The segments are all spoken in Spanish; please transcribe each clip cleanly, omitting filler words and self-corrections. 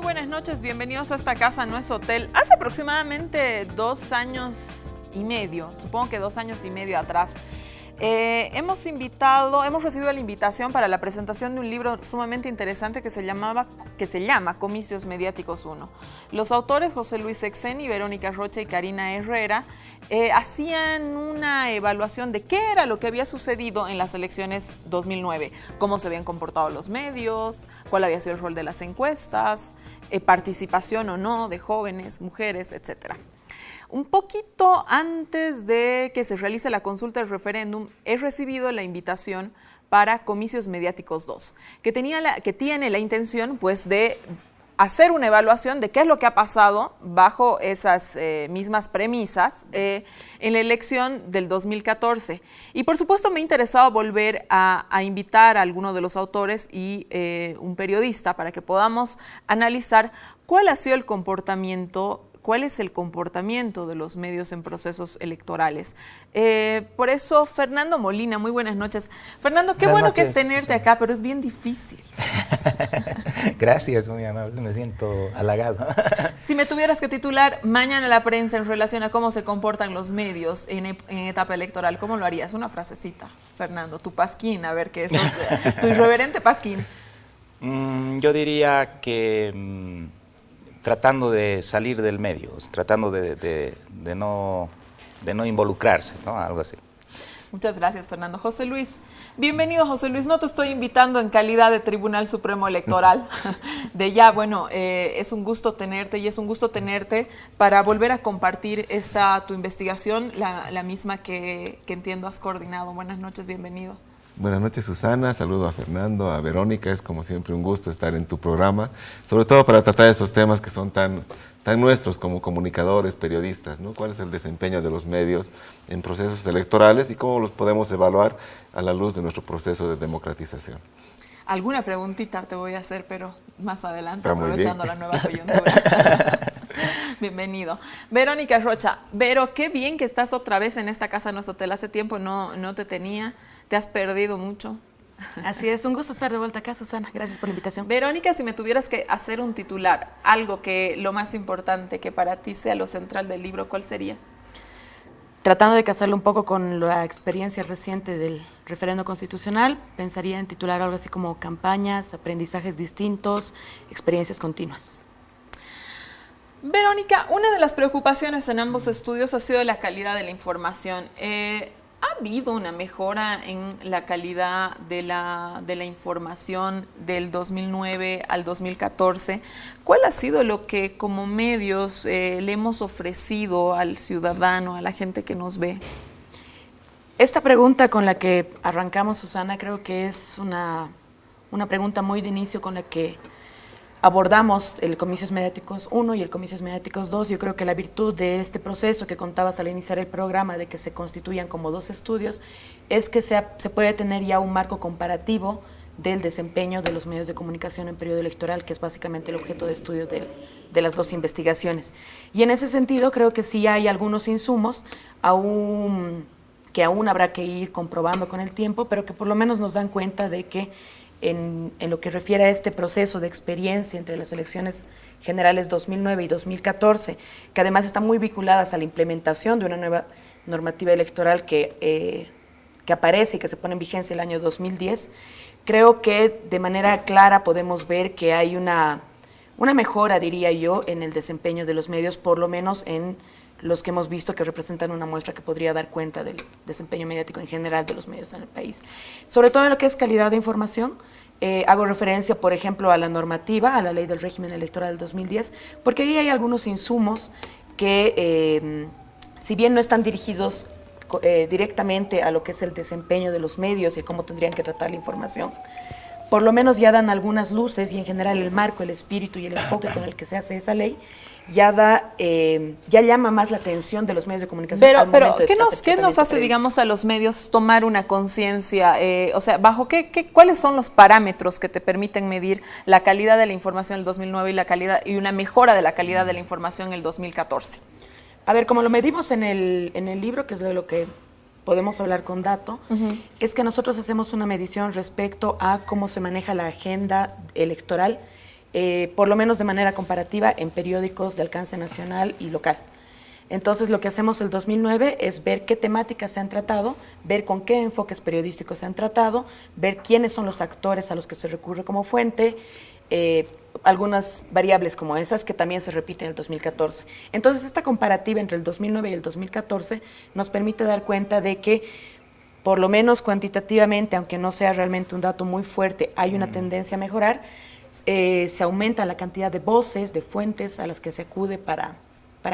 buenas noches, bienvenidos a esta casa, no es hotel. Hace aproximadamente 2 años y medio, supongo que 2 años y medio atrás, hemos recibido la invitación para la presentación de un libro sumamente interesante que se llama Comicios Mediáticos 1. Los autores, José Luis Exeni, Verónica Rocha y Karina Herrera, hacían una evaluación de qué era lo que había sucedido en las elecciones 2009, cómo se habían comportado los medios, cuál había sido el rol de las encuestas, participación o no de jóvenes, mujeres, etcétera. Un poquito antes de que se realice la consulta del referéndum, he recibido la invitación para Comicios Mediáticos 2, que tiene la intención pues, de hacer una evaluación de qué es lo que ha pasado bajo esas mismas premisas en la elección del 2014. Y por supuesto me ha interesado volver a invitar a alguno de los autores y un periodista para que podamos analizar cuál ha sido el comportamiento. ¿Cuál es el comportamiento de los medios en procesos electorales? Por eso, Fernando Molina, muy buenas noches. Fernando, qué bueno que es tenerte acá, pero es bien difícil. Gracias, muy amable, me siento halagado. Si me tuvieras que titular mañana la prensa en relación a cómo se comportan los medios en etapa electoral, ¿cómo lo harías? Una frasecita, Fernando, tu pasquín, a ver qué es, tu irreverente pasquín. Yo diría que tratando de salir del medio, tratando de no involucrarse, ¿no? Algo así. Muchas gracias, Fernando. José Luis, bienvenido, José Luis. No te estoy invitando en calidad de Tribunal Supremo Electoral. Es un gusto tenerte y es un gusto tenerte para volver a compartir tu investigación, la misma que entiendo has coordinado. Buenas noches, bienvenido. Buenas noches, Susana. Saludo a Fernando, a Verónica. Es como siempre un gusto estar en tu programa, sobre todo para tratar esos temas que son tan nuestros como comunicadores, periodistas, ¿no? ¿Cuál es el desempeño de los medios en procesos electorales y cómo los podemos evaluar a la luz de nuestro proceso de democratización? Alguna preguntita te voy a hacer, pero más adelante, Está aprovechando la nueva coyuntura. Bienvenido. Verónica Rocha. Vero, qué bien que estás otra vez en esta casa, no es hotel. Hace tiempo no te tenía. ¿Te has perdido mucho? Así es, un gusto estar de vuelta acá, Susana. Gracias por la invitación. Verónica, si me tuvieras que hacer un titular, algo que lo más importante que para ti sea lo central del libro, ¿cuál sería? Tratando de casarlo un poco con la experiencia reciente del referendo constitucional, pensaría en titular algo así como campañas, aprendizajes distintos, experiencias continuas. Verónica, una de las preocupaciones en ambos estudios ha sido la calidad de la información. ¿Ha habido una mejora en la calidad de la información del 2009 al 2014? ¿Cuál ha sido lo que como medios le hemos ofrecido al ciudadano, a la gente que nos ve? Esta pregunta con la que arrancamos, Susana, creo que es una pregunta muy de inicio con la que abordamos el Comicios Mediáticos 1 y el Comicios Mediáticos 2. Yo creo que la virtud de este proceso que contabas al iniciar el programa, de que se constituyan como 2 estudios, es que se puede tener ya un marco comparativo del desempeño de los medios de comunicación en periodo electoral, que es básicamente el objeto de estudio de las 2 investigaciones. Y en ese sentido creo que sí hay algunos insumos que aún habrá que ir comprobando con el tiempo, pero que por lo menos nos dan cuenta de que en lo que refiere a este proceso de experiencia entre las elecciones generales 2009 y 2014, que además están muy vinculadas a la implementación de una nueva normativa electoral que aparece y que se pone en vigencia el año 2010, creo que de manera clara podemos ver que hay una mejora, diría yo, en el desempeño de los medios, por lo menos en los que hemos visto que representan una muestra que podría dar cuenta del desempeño mediático en general de los medios en el país. Sobre todo en lo que es calidad de información, hago referencia, por ejemplo, a la normativa, a la Ley del Régimen Electoral del 2010, porque ahí hay algunos insumos que, si bien no están dirigidos directamente a lo que es el desempeño de los medios y a cómo tendrían que tratar la información, por lo menos ya dan algunas luces y en general el marco, el espíritu y el enfoque con el que se hace esa ley ya llama más la atención de los medios de comunicación. Pero ¿qué nos hace, digamos, a los medios tomar una conciencia? O sea, ¿cuáles son los parámetros que te permiten medir la calidad de la información en el 2009 y una mejora de la calidad de la información en el 2014? A ver, como lo medimos en el libro, que es de lo que podemos hablar con dato, es que nosotros hacemos una medición respecto a cómo se maneja la agenda electoral por lo menos de manera comparativa, en periódicos de alcance nacional y local. Entonces, lo que hacemos el 2009 es ver qué temáticas se han tratado, ver con qué enfoques periodísticos se han tratado, ver quiénes son los actores a los que se recurre como fuente, algunas variables como esas que también se repiten en el 2014. Entonces, esta comparativa entre el 2009 y el 2014 nos permite dar cuenta de que, por lo menos cuantitativamente, aunque no sea realmente un dato muy fuerte, hay una tendencia a mejorar. Se aumenta la cantidad de voces, de fuentes a las que se acude para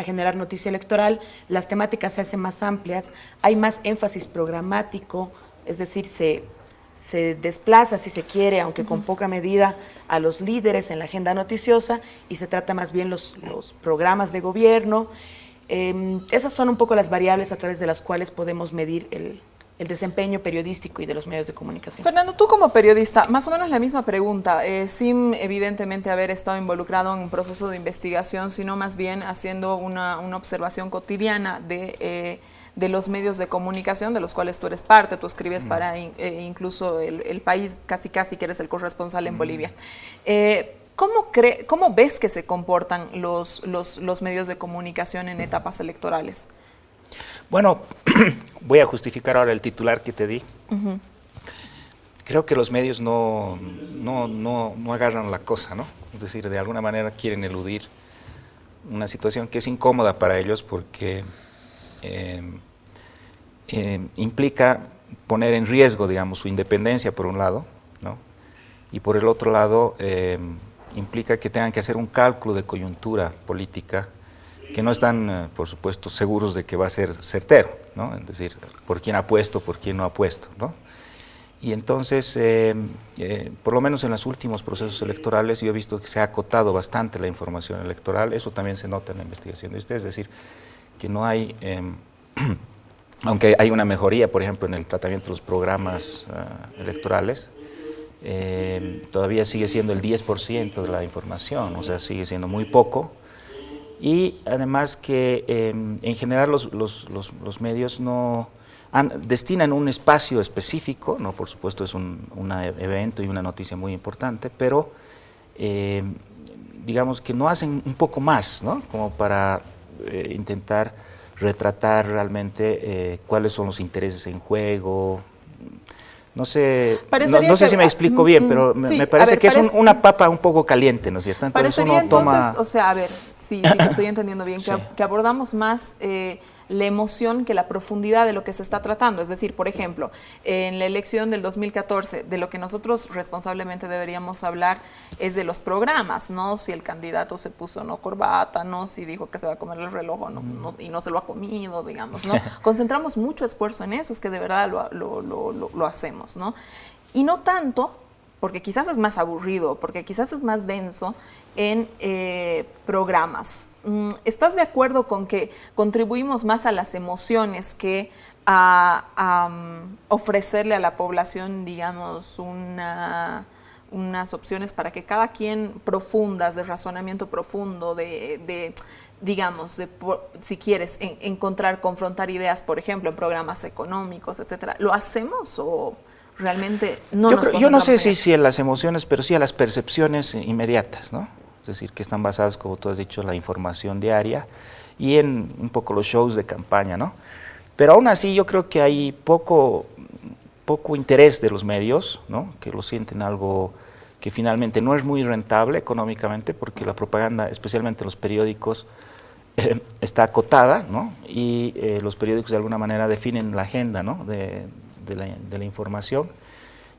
generar noticia electoral, las temáticas se hacen más amplias, hay más énfasis programático, es decir, se desplaza, si se quiere, aunque con poca medida, a los líderes en la agenda noticiosa y se trata más bien los programas de gobierno. Esas son un poco las variables a través de las cuales podemos medir el desempeño periodístico y de los medios de comunicación. Fernando, tú como periodista, más o menos la misma pregunta, sin evidentemente haber estado involucrado en un proceso de investigación, sino más bien haciendo una observación cotidiana de los medios de comunicación de los cuales tú eres parte, tú escribes para incluso el País, casi que eres el corresponsal en Bolivia. ¿Cómo ves que se comportan los medios de comunicación en etapas electorales? Bueno, voy a justificar ahora el titular que te di. Creo que los medios no agarran la cosa, ¿no? Es decir, de alguna manera quieren eludir una situación que es incómoda para ellos porque implica poner en riesgo, digamos, su independencia por un lado, ¿no? Y por el otro lado implica que tengan que hacer un cálculo de coyuntura política que no están, por supuesto, seguros de que va a ser certero, ¿no? Es decir, por quién apuesto, por quién no apuesto, ¿no? Y entonces, por lo menos en los últimos procesos electorales, yo he visto que se ha acotado bastante la información electoral, eso también se nota en la investigación de ustedes, es decir, que no hay, aunque hay una mejoría, por ejemplo, en el tratamiento de los programas electorales, todavía sigue siendo el 10% de la información, o sea, sigue siendo muy poco. Y además que en general los medios no destinan un espacio específico, no, por supuesto es un evento y una noticia muy importante, pero digamos que no hacen un poco más, ¿no? Como para intentar retratar realmente cuáles son los intereses en juego. No sé, no sé si me explico bien, pero sí, me parece que es una papa un poco caliente, ¿no es cierto? Entonces parecería uno toma... entonces, o sea, a ver, sí, te estoy entendiendo bien, Sí. que abordamos más la emoción que la profundidad de lo que se está tratando. Es decir, por ejemplo, en la elección del 2014, de lo que nosotros responsablemente deberíamos hablar es de los programas, ¿no? Si el candidato se puso no corbata, ¿no? Si dijo que se va a comer el reloj y no se lo ha comido, digamos, ¿no? Concentramos mucho esfuerzo en eso, es que de verdad lo hacemos, ¿no? Y no tanto, porque quizás es más aburrido, porque quizás es más denso en programas. ¿Estás de acuerdo con que contribuimos más a las emociones que a ofrecerle a la población, digamos, unas opciones para que cada quien profundas, de razonamiento profundo, digamos, si quieres, confrontar ideas, por ejemplo, en programas económicos, etcétera? ¿Lo hacemos o realmente yo no sé si a las emociones, pero sí a las percepciones inmediatas, ¿no? Es decir, que están basadas, como tú has dicho, en la información diaria y en un poco los shows de campaña, ¿no? Pero aún así yo creo que hay poco interés de los medios, ¿no? Que lo sienten algo que finalmente no es muy rentable económicamente, porque la propaganda, especialmente en los periódicos, está acotada, ¿no? Y los periódicos de alguna manera definen la agenda, ¿no? de la información.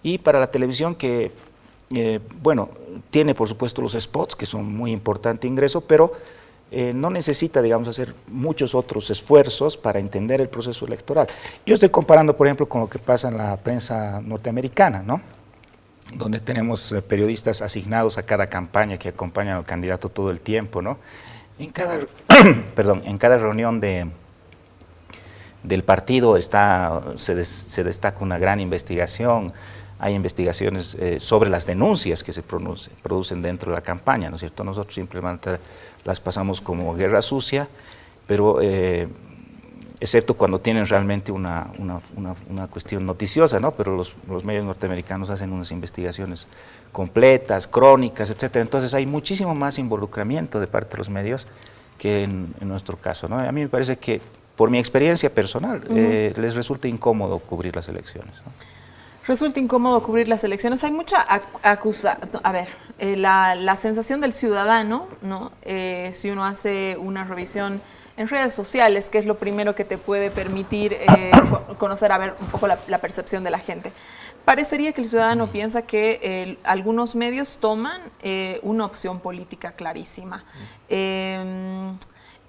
Y para la televisión que, bueno, tiene por supuesto los spots, que son muy importante ingreso, pero no necesita, digamos, hacer muchos otros esfuerzos para entender el proceso electoral. Yo estoy comparando, por ejemplo, con lo que pasa en la prensa norteamericana, ¿no? Donde tenemos periodistas asignados a cada campaña que acompañan al candidato todo el tiempo, ¿no? En cada reunión del partido se destaca una gran investigación. Hay investigaciones sobre las denuncias que se producen dentro de la campaña, ¿no es cierto? Nosotros simplemente las pasamos como guerra sucia, pero excepto cuando tienen realmente una cuestión noticiosa, ¿no? Pero los medios norteamericanos hacen unas investigaciones completas, crónicas, etcétera. Entonces hay muchísimo más involucramiento de parte de los medios que en nuestro caso, ¿no? A mí me parece que, por mi experiencia personal, les resulta incómodo cubrir las elecciones, ¿no? Resulta incómodo cubrir las elecciones. Hay mucha la sensación del ciudadano, ¿no? Si uno hace una revisión en redes sociales, que es lo primero que te puede permitir conocer, a ver un poco la percepción de la gente. Parecería que el ciudadano piensa que algunos medios toman una opción política clarísima.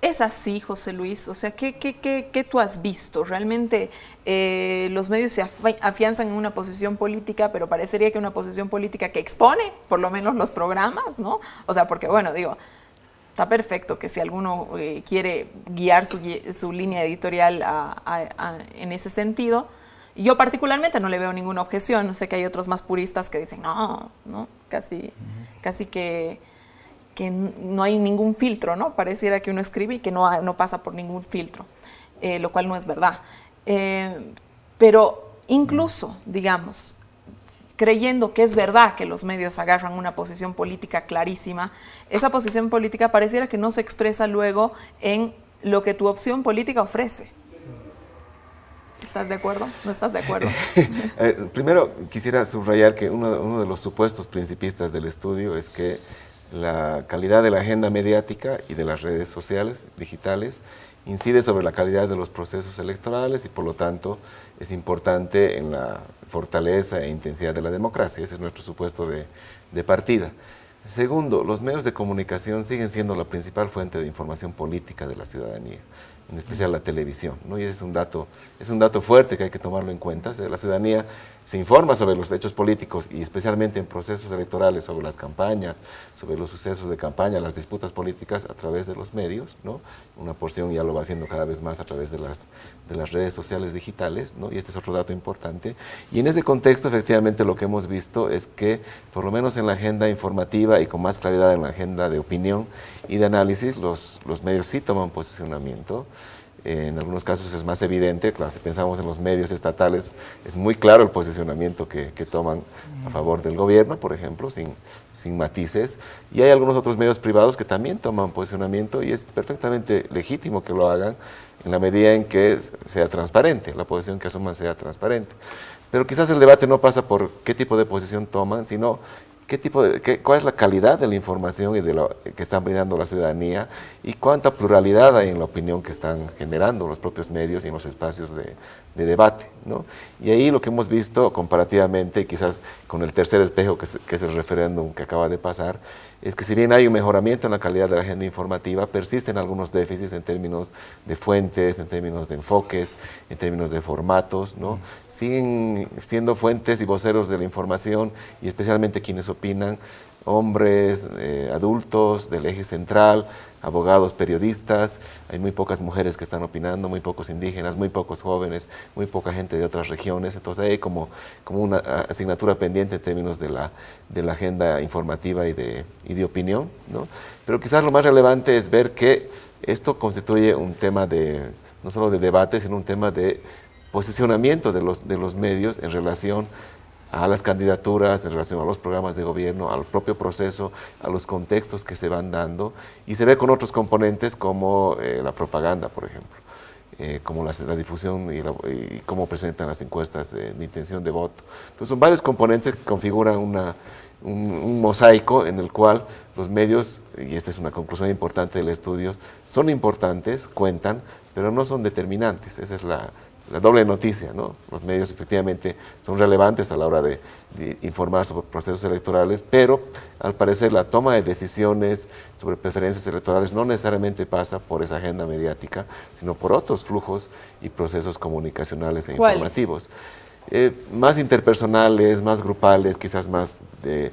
¿Es así, José Luis? O sea, ¿qué tú has visto? ¿Realmente los medios se afianzan en una posición política, pero parecería que una posición política que expone, por lo menos los programas, ¿no? O sea, porque, bueno, digo, está perfecto que si alguno quiere guiar su línea editorial en ese sentido, yo particularmente no le veo ninguna objeción. Sé que hay otros más puristas que dicen, no, casi que no hay ningún filtro, ¿no? Pareciera que uno escribe y que no pasa por ningún filtro, lo cual no es verdad. Pero incluso, digamos, creyendo que es verdad que los medios agarran una posición política clarísima, esa posición política pareciera que no se expresa luego en lo que tu opción política ofrece. ¿Estás de acuerdo? ¿No estás de acuerdo? Primero, quisiera subrayar que uno de los supuestos principistas del estudio es que la calidad de la agenda mediática y de las redes sociales, digitales, incide sobre la calidad de los procesos electorales y por lo tanto es importante en la fortaleza e intensidad de la democracia. Ese es nuestro supuesto de partida. Segundo, los medios de comunicación siguen siendo la principal fuente de información política de la ciudadanía, en especial la televisión, ¿no? Y ese es un dato fuerte que hay que tomarlo en cuenta. O sea, la ciudadanía se informa sobre los hechos políticos y especialmente en procesos electorales, sobre las campañas, sobre los sucesos de campaña, las disputas políticas a través de los medios, ¿no? Una porción ya lo va haciendo cada vez más a través de las redes sociales digitales, ¿no? Y este es otro dato importante. Y en ese contexto, efectivamente, lo que hemos visto es que, por lo menos en la agenda informativa y con más claridad en la agenda de opinión y de análisis, los medios sí toman posicionamiento. En algunos casos es más evidente, claro, si pensamos en los medios estatales, es muy claro el posicionamiento que toman a favor del gobierno, por ejemplo, sin matices. Y hay algunos otros medios privados que también toman posicionamiento y es perfectamente legítimo que lo hagan en la medida en que sea transparente, la posición que asuman sea transparente. Pero quizás el debate no pasa por qué tipo de posición toman, sino cuál es la calidad de la información y de lo que están brindando la ciudadanía y cuánta pluralidad hay en la opinión que están generando los propios medios y en los espacios de debate, ¿no? Y ahí lo que hemos visto comparativamente, quizás con el tercer espejo que es el referéndum que acaba de pasar, es que si bien hay un mejoramiento en la calidad de la agenda informativa, persisten algunos déficits en términos de fuentes, en términos de enfoques, en términos de formatos, ¿no? Siguen siendo fuentes y voceros de la información y especialmente quienes opinan, hombres, adultos del eje central, abogados, periodistas. Hay muy pocas mujeres que están opinando, muy pocos indígenas, muy pocos jóvenes, muy poca gente de otras regiones. Entonces hay como una asignatura pendiente en términos de la agenda informativa y de opinión, ¿no? Pero quizás lo más relevante es ver que esto constituye un tema no solo de debate, sino un tema de posicionamiento de los medios en relación a las candidaturas, en relación a los programas de gobierno, al propio proceso, a los contextos que se van dando, y se ve con otros componentes como la propaganda, por ejemplo, como la difusión y cómo presentan las encuestas de intención de voto. Entonces son varios componentes que configuran un mosaico en el cual los medios, y esta es una conclusión importante del estudio, son importantes, cuentan, pero no son determinantes. Esa es la doble noticia, ¿no? Los medios efectivamente son relevantes a la hora de informar sobre procesos electorales, pero al parecer la toma de decisiones sobre preferencias electorales no necesariamente pasa por esa agenda mediática, sino por otros flujos y procesos comunicacionales e informativos. Más interpersonales, más grupales, quizás más de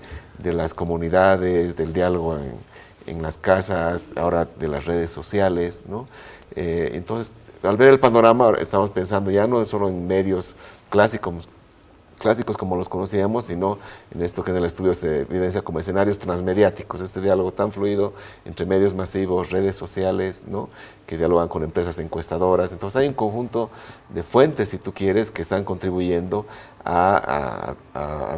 las comunidades, del diálogo en las casas, ahora de las redes sociales, ¿no? Entonces, al ver el panorama, estamos pensando ya no solo en medios clásicos clásicos como los conocíamos, sino en esto que en el estudio se evidencia como escenarios transmediáticos, este diálogo tan fluido entre medios masivos, redes sociales, ¿no?, que dialogan con empresas encuestadoras. Entonces hay un conjunto de fuentes, si tú quieres, que están contribuyendo a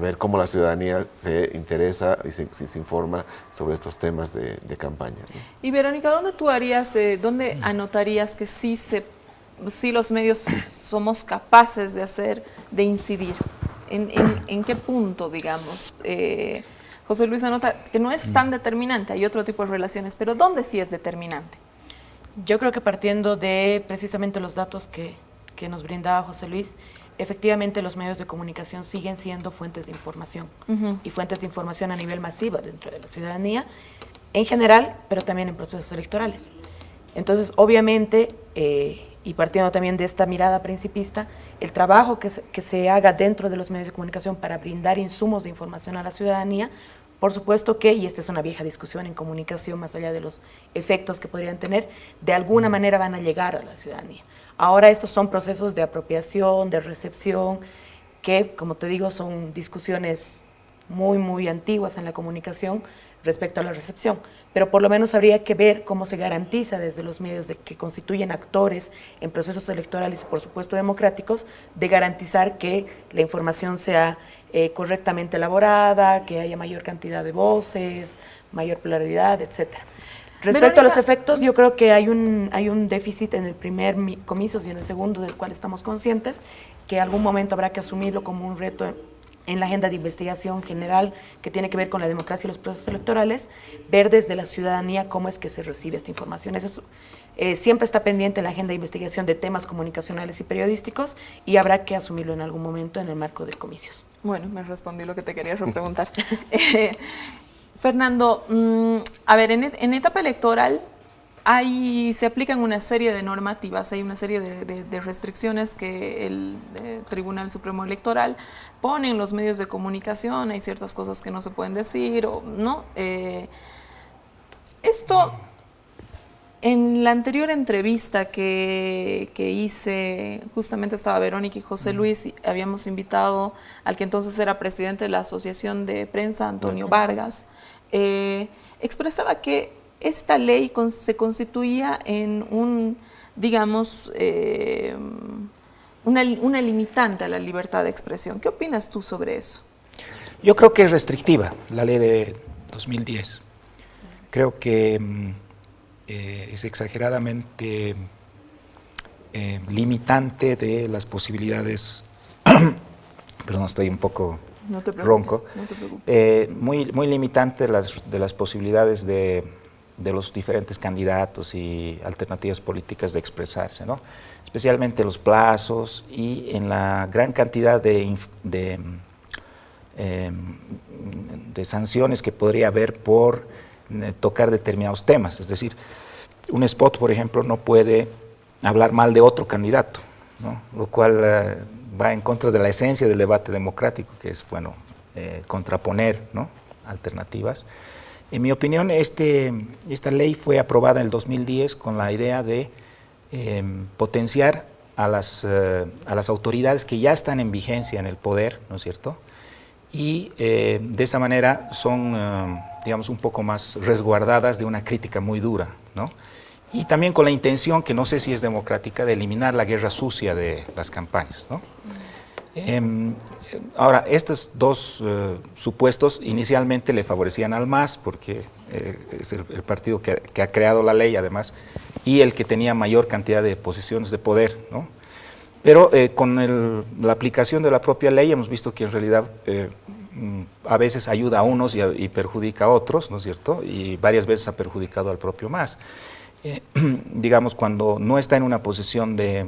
ver cómo la ciudadanía se interesa y se informa sobre estos temas de campaña, ¿no? Y Verónica, ¿dónde tú dónde anotarías que sí los medios somos capaces de incidir? ¿En qué punto, digamos? José Luis anota que no es tan determinante, hay otro tipo de relaciones, pero ¿dónde sí es determinante? Yo creo que partiendo de precisamente los datos que nos brindaba José Luis, efectivamente los medios de comunicación siguen siendo fuentes de información y fuentes de información a nivel masivo dentro de la ciudadanía en general, pero también en procesos electorales. Entonces, obviamente, y partiendo también de esta mirada principista, el trabajo que se haga dentro de los medios de comunicación para brindar insumos de información a la ciudadanía, por supuesto que, y esta es una vieja discusión en comunicación, más allá de los efectos que podrían tener, de alguna manera van a llegar a la ciudadanía. Ahora estos son procesos de apropiación, de recepción, que, como te digo, son discusiones muy, muy antiguas en la comunicación respecto a la recepción. Pero por lo menos habría que ver cómo se garantiza desde los medios que constituyen actores en procesos electorales y, por supuesto, democráticos, de garantizar que la información sea correctamente elaborada, que haya mayor cantidad de voces, mayor pluralidad, etcétera. Respecto a los efectos, yo creo que hay un déficit en el primer comicio y en el segundo, del cual estamos conscientes, que algún momento habrá que asumirlo como un reto en la agenda de investigación general que tiene que ver con la democracia y los procesos electorales, ver desde la ciudadanía cómo es que se recibe esta información. Eso siempre está pendiente en la agenda de investigación de temas comunicacionales y periodísticos y habrá que asumirlo en algún momento en el marco de comicios. Bueno, me respondí lo que te quería repreguntar. Fernando, a ver, en etapa electoral se aplican una serie de normativas, hay una serie de restricciones que el Tribunal Supremo Electoral pone en los medios de comunicación, hay ciertas cosas que no se pueden decir, ¿no? Esto, en la anterior entrevista que hice, justamente estaba Verónica y José Luis, y habíamos invitado al que entonces era presidente de la Asociación de Prensa, Antonio Vargas, expresaba que esta ley se constituía en una limitante a la libertad de expresión. ¿Qué opinas tú sobre eso? Yo creo que es restrictiva la ley de 2010. Creo que es exageradamente limitante de las posibilidades. Perdón, estoy un poco ronco. No te preocupes. Muy limitante de las posibilidades de los diferentes candidatos y alternativas políticas de expresarse, ¿no? Especialmente los plazos y en la gran cantidad de sanciones que podría haber por tocar determinados temas. Es decir, un spot, por ejemplo, no puede hablar mal de otro candidato, ¿no? Lo cual va en contra de la esencia del debate democrático, que es, bueno, contraponer, ¿no?, alternativas. En mi opinión, esta ley fue aprobada en el 2010 con la idea de potenciar a las autoridades que ya están en vigencia en el poder, ¿no es cierto? Y de esa manera son, digamos, un poco más resguardadas de una crítica muy dura, ¿no? Y también con la intención, que no sé si es democrática, de eliminar la guerra sucia de las campañas, ¿no? Ahora, estos dos supuestos inicialmente le favorecían al MAS, porque es el partido que ha creado la ley, además, y el que tenía mayor cantidad de posiciones de poder, ¿no? Pero con la aplicación de la propia ley hemos visto que en realidad a veces ayuda a unos y perjudica a otros, ¿no es cierto? Y varias veces ha perjudicado al propio MAS. Digamos, cuando no está en una posición de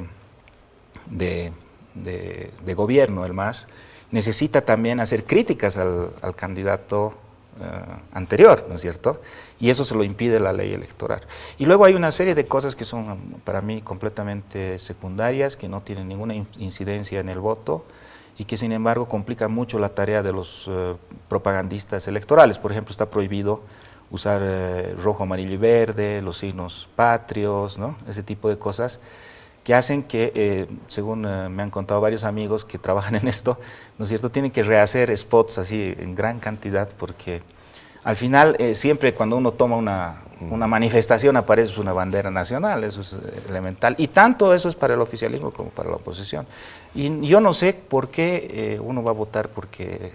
gobierno el MAS, necesita también hacer críticas al candidato anterior, ¿no es cierto? Y eso se lo impide la ley electoral. Y luego hay una serie de cosas que son para mí completamente secundarias, que no tienen ninguna incidencia en el voto y que sin embargo complican mucho la tarea de los propagandistas electorales. Por ejemplo, está prohibido usar rojo, amarillo y verde, los signos patrios, ¿no? Ese tipo de cosas que hacen que, según me han contado varios amigos que trabajan en esto, ¿no es cierto?, tienen que rehacer spots así en gran cantidad, porque al final siempre cuando uno toma una manifestación aparece una bandera nacional, eso es elemental, y tanto eso es para el oficialismo como para la oposición. Y yo no sé por qué uno va a votar porque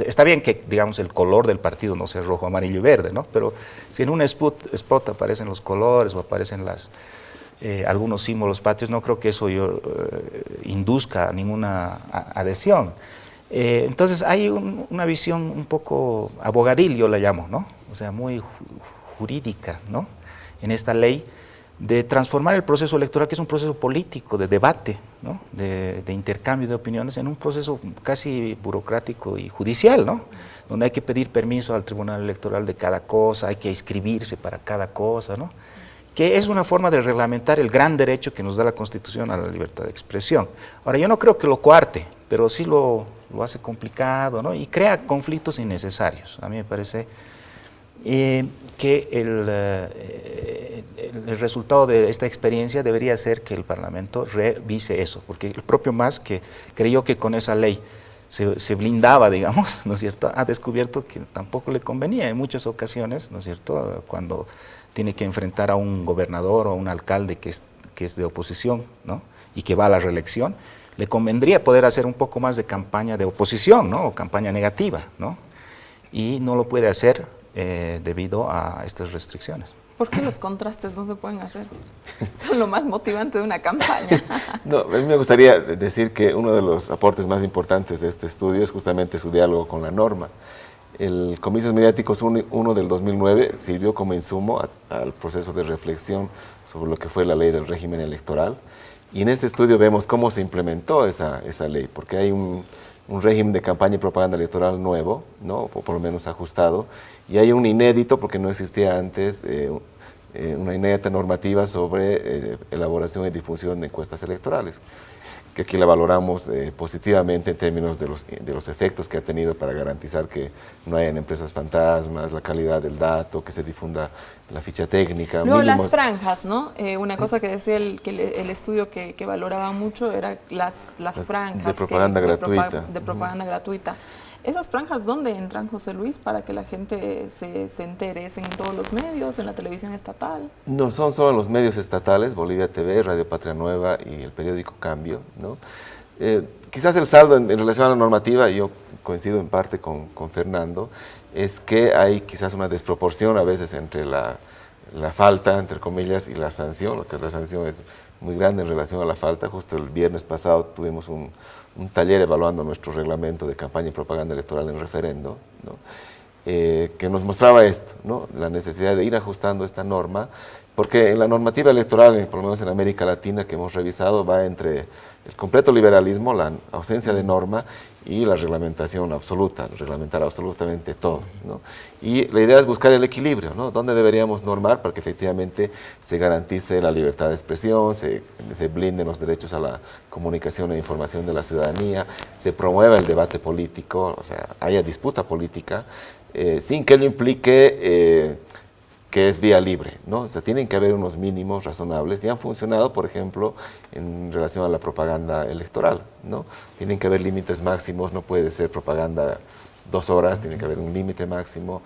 está bien que, digamos, el color del partido no sea rojo, amarillo y verde, ¿no? Pero si en un spot aparecen los colores o aparecen algunos símbolos patrios, no creo que eso induzca a ninguna adhesión. Entonces hay una visión un poco abogadil, yo la llamo, ¿no? O sea, muy jurídica, ¿no?, en esta ley, de transformar el proceso electoral, que es un proceso político, de debate, ¿no?, de intercambio de opiniones, en un proceso casi burocrático y judicial, ¿no?, donde hay que pedir permiso al Tribunal Electoral de cada cosa, hay que inscribirse para cada cosa, ¿no?, que es una forma de reglamentar el gran derecho que nos da la Constitución a la libertad de expresión. Ahora, yo no creo que lo coarte, pero sí lo hace complicado, ¿no?, y crea conflictos innecesarios. A mí me parece que el resultado de esta experiencia debería ser que el Parlamento revise eso, porque el propio Mas, que creyó que con esa ley se blindaba, digamos, ¿no es cierto?, ha descubierto que tampoco le convenía en muchas ocasiones, ¿no es cierto?, cuando tiene que enfrentar a un gobernador o a un alcalde que es de oposición, ¿no?, y que va a la reelección, le convendría poder hacer un poco más de campaña de oposición, ¿no?, o campaña negativa, ¿no?, y no lo puede hacer debido a estas restricciones. ¿Por qué los contrastes no se pueden hacer? Son lo más motivante de una campaña. No, a mí me gustaría decir que uno de los aportes más importantes de este estudio es justamente su diálogo con la norma. El Comicios Mediáticos 1 del 2009 sirvió como insumo al proceso de reflexión sobre lo que fue la ley del régimen electoral, y en este estudio vemos cómo se implementó esa ley, porque hay un régimen de campaña y propaganda electoral nuevo, ¿no?, o por lo menos ajustado, y hay un inédito, porque no existía antes, una inédita normativa sobre elaboración y difusión de encuestas electorales, que aquí la valoramos positivamente en términos de los efectos que ha tenido para garantizar que no hayan empresas fantasmas, la calidad del dato, que se difunda la ficha técnica. Luego las franjas, ¿no? Una cosa que decía el estudio que valoraba mucho era las franjas de propaganda gratuita. De propaganda gratuita. ¿Esas franjas dónde entran, José Luis, para que la gente se entere? ¿Es en todos los medios, en la televisión estatal? No, son solo en los medios estatales, Bolivia TV, Radio Patria Nueva y el periódico Cambio, ¿no? Quizás el saldo en relación a la normativa, y yo coincido en parte con Fernando, es que hay quizás una desproporción a veces entre la falta, entre comillas, y la sanción, lo que la sanción es muy grande en relación a la falta. Justo el viernes pasado tuvimos un taller evaluando nuestro reglamento de campaña y propaganda electoral en referendo, ¿no?, que nos mostraba esto, ¿no?, la necesidad de ir ajustando esta norma, porque en la normativa electoral, por lo menos en América Latina que hemos revisado, va entre el completo liberalismo, la ausencia de norma, y la reglamentación absoluta, reglamentar absolutamente todo, ¿no? Y la idea es buscar el equilibrio, ¿no?, dónde deberíamos normar para que efectivamente se garantice la libertad de expresión, se blinden los derechos a la comunicación e información de la ciudadanía, se promueva el debate político, o sea, haya disputa política, sin que ello implique que es vía libre, ¿no? O sea, tienen que haber unos mínimos razonables y han funcionado, por ejemplo, en relación a la propaganda electoral, ¿no? Tienen que haber límites máximos, no puede ser propaganda 2 horas, tiene que haber un límite máximo.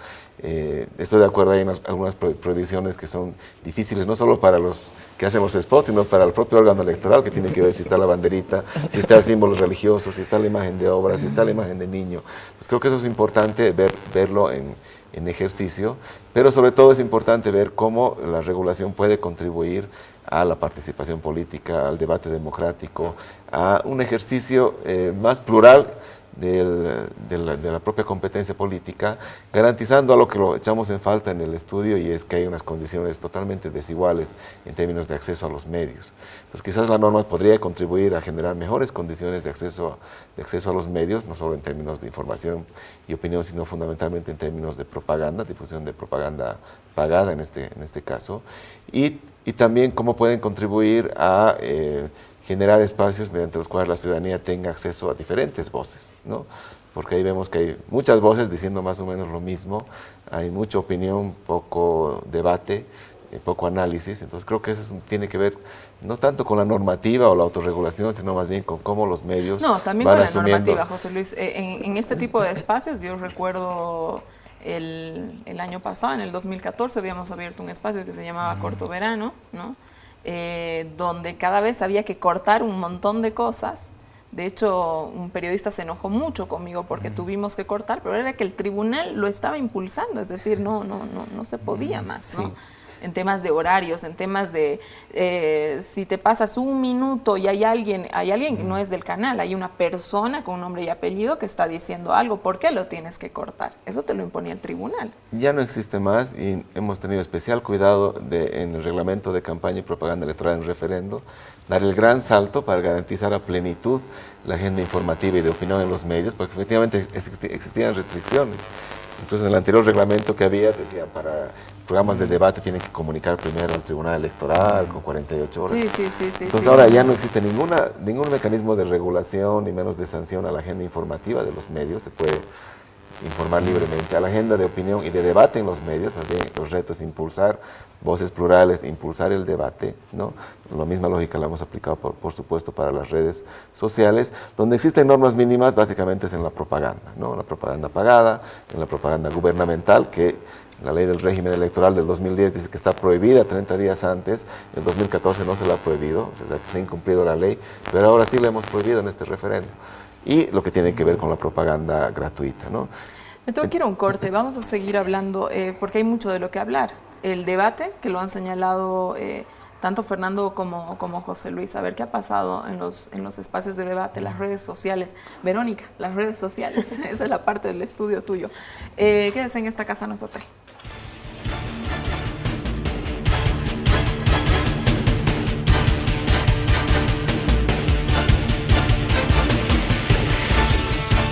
Estoy de acuerdo, hay algunas prohibiciones que son difíciles, no solo para los que hacen los spots, sino para el propio órgano electoral, que tiene que ver si está la banderita, si está el símbolo religioso, si está la imagen de obra, si está la imagen de niño. Pues creo que eso es importante verlo en ejercicio, pero sobre todo es importante ver cómo la regulación puede contribuir a la participación política, al debate democrático, a un ejercicio más plural de la propia competencia política, garantizando algo que lo echamos en falta en el estudio, y es que hay unas condiciones totalmente desiguales en términos de acceso a los medios. Entonces quizás la norma podría contribuir a generar mejores condiciones de acceso a los medios, no solo en términos de información y opinión, sino fundamentalmente en términos de propaganda, difusión de propaganda pagada en este caso, y también cómo pueden contribuir a generar espacios mediante los cuales la ciudadanía tenga acceso a diferentes voces, ¿no? Porque ahí vemos que hay muchas voces diciendo más o menos lo mismo, hay mucha opinión, poco debate, poco análisis. Entonces creo que eso tiene que ver no tanto con la normativa o la autorregulación, sino más bien con cómo los medios también van con la asumiendo. normativa, José Luis. En este tipo de espacios, yo recuerdo el año pasado, en el 2014, habíamos abierto un espacio que se llamaba Corto Verano, ¿no? Donde cada vez había que cortar un montón de cosas. De hecho, un periodista se enojó mucho conmigo porque tuvimos que cortar, pero era que el tribunal lo estaba impulsando, es decir, no se podía más, ¿no? En temas de horarios, en temas de si te pasas un minuto y hay alguien que no es del canal, hay una persona con nombre y apellido que está diciendo algo, ¿por qué lo tienes que cortar? Eso te lo imponía el tribunal. Ya no existe más y hemos tenido especial cuidado en el reglamento de campaña y propaganda electoral en referendo, dar el gran salto para garantizar a plenitud la agenda informativa y de opinión en los medios, porque efectivamente existían restricciones. Entonces, en el anterior reglamento que había, decía, para programas de debate tienen que comunicar primero al Tribunal Electoral con 48 horas. Sí. Entonces, ahora ya no existe ningún mecanismo de regulación, ni menos de sanción a la agenda informativa de los medios. Se puede informar libremente. A la agenda de opinión y de debate en los medios, más bien los retos, impulsar voces plurales, impulsar el debate, ¿no? La misma lógica la hemos aplicado, por supuesto, para las redes sociales. Donde existen normas mínimas, básicamente es en la propaganda, ¿no? La propaganda pagada, en la propaganda gubernamental, que la ley del régimen electoral del 2010 dice que está prohibida 30 días antes, en 2014 no se la ha prohibido, o sea que se ha incumplido la ley, pero ahora sí la hemos prohibido en este referendo. Y lo que tiene que ver con la propaganda gratuita, ¿no? Me tengo que ir a un corte, vamos a seguir hablando porque hay mucho de lo que hablar. El debate, que lo han señalado tanto Fernando como José Luis, a ver qué ha pasado en los espacios de debate, las redes sociales. Verónica, las redes sociales, esa es la parte del estudio tuyo. Quédese en esta casa, no es hotel.